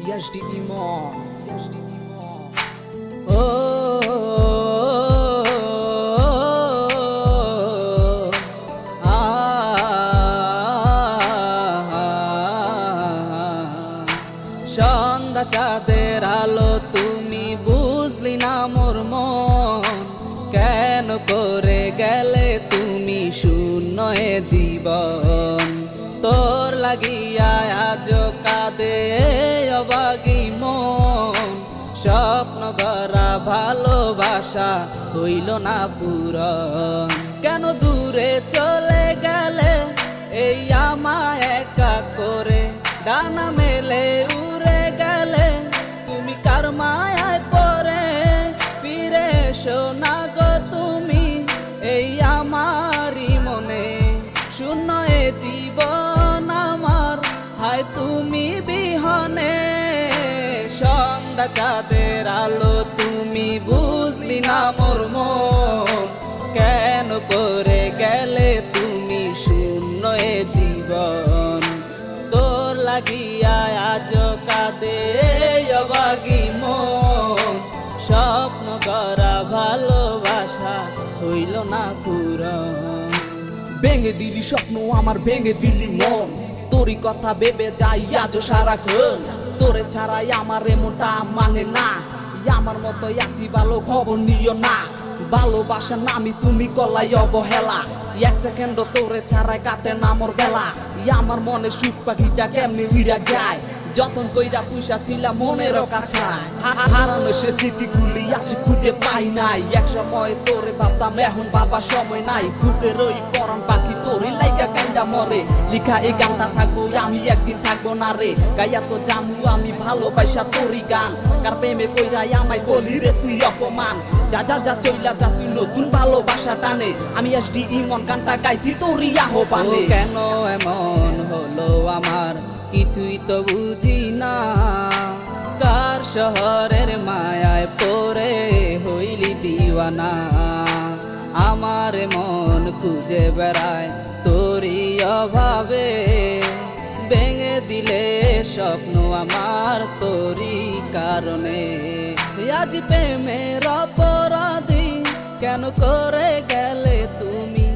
ইয়াসডি ইমন। ও সন্ধ্যা চাঁদের আলো তুমি বুঝলি না মোর মন, কেন করে গেলে তুমি শূন্য এ জীবন। তোর লাগিয়া আজ কাঁদে অবাগী মন, স্বপ্ন গড়া ভালোবাসা হইল না পূরণ। কেন দূরে চলে গেলে এই আমায় একা করে, ডানা মেলে উড়ে গেলে তুমি কার মায়ায় পড়ে। ফিরে এসো না গো তুমি এই আমারই মনে, শূন্য এ জীবন আমার হায় তুমি বিহনে। সন্ধ্যা চাঁদের আলো তুমি বুঝলি না মোর মন, কেন করে গেলে তুমি শূন্য এ জীবন। তোর লাগিয়া আজ কাঁদে অবাগী মন, স্বপ্ন করা ভালোবাসা হইল না পূরণ। ভেঙে দিলি স্বপ্ন আমার, ভেঙে দিলি মন, তোরই কথা ভেবে যাই আজ সারাক্ষণ। তোরে ছাড়াই আমার এমনটা মানে না, আমার মতো আছি ভালো খবর নিও না। ভালোবাসার নামি তুমি কলাই অবহেলা, এক সেকেন্ড তোরে ছাড়াই কাটে না মোর বেলা। আমার মনে সুখ পাখিটা কেমনি উইরা যায়, যতন কইরা পুষা ছিলাম মনের কাছে। হারানো সে স্মৃতিগুলি আজ খুঁজে পাই নাই, এক সময় তোরে ভাবতাম এখন বাবা সময় নাই। বুকের ওই পরাণ পাখি তোরে লাইগা কান্দা মরে, লিখা এই গানটা থাকবো আমি একদিন থাকবো না রে। গাইয়া তো জানু আমি ভালোবাসা তোরই গান, কার প্রেমে কইরাই আমায় বলি রে তুই অপমান। যা যা যা চইলা যা তুই নতুন ভালোবাসা টানে, আমি ইয়াসডি ইমন গানটা গাইছি তোরই আহ্বানে। কেন এমন হলো আমার কিছুই তো বুঝি না, কার শহরের মায়ায় পড়ে হইলি দিওয়ানা। আমার মন খুঁজে বেড়ায় তোরই অভাবে, ভেঙে দিলে স্বপ্ন আমার তোরই কারণে। আজ প্রেমের অপরাধী কেন করে গেলে তুমি,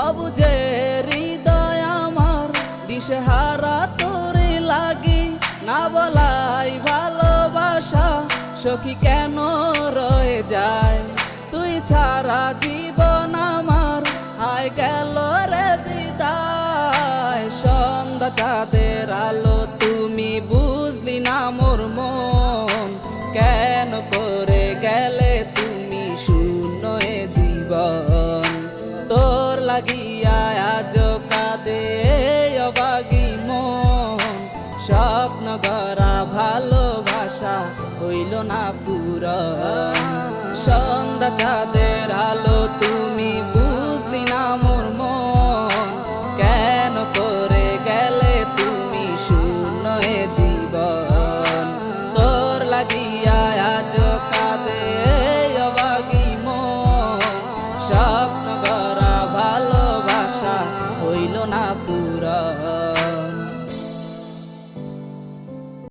অবুঝে হৃদয় আমার দিশেহারা তোরে লাগি। না বলাই ভালোবাসা সখী কেন রয়ে যায়, তুই ছাড়া জীবন আমার হায় গেল রে বিদায়। সন্ধ্যা চাঁদের আলো তুমি বুঝলি না মোর মন, কেন করে গেলে তুমি শূন্য এ জীবন। তোর লাগিয়া আজ কাঁদে অবাগী মন, স্বপ্ন গড়া ভালোবাসা হইল না পূরণ। সন্ধ্যা চাঁদের আলো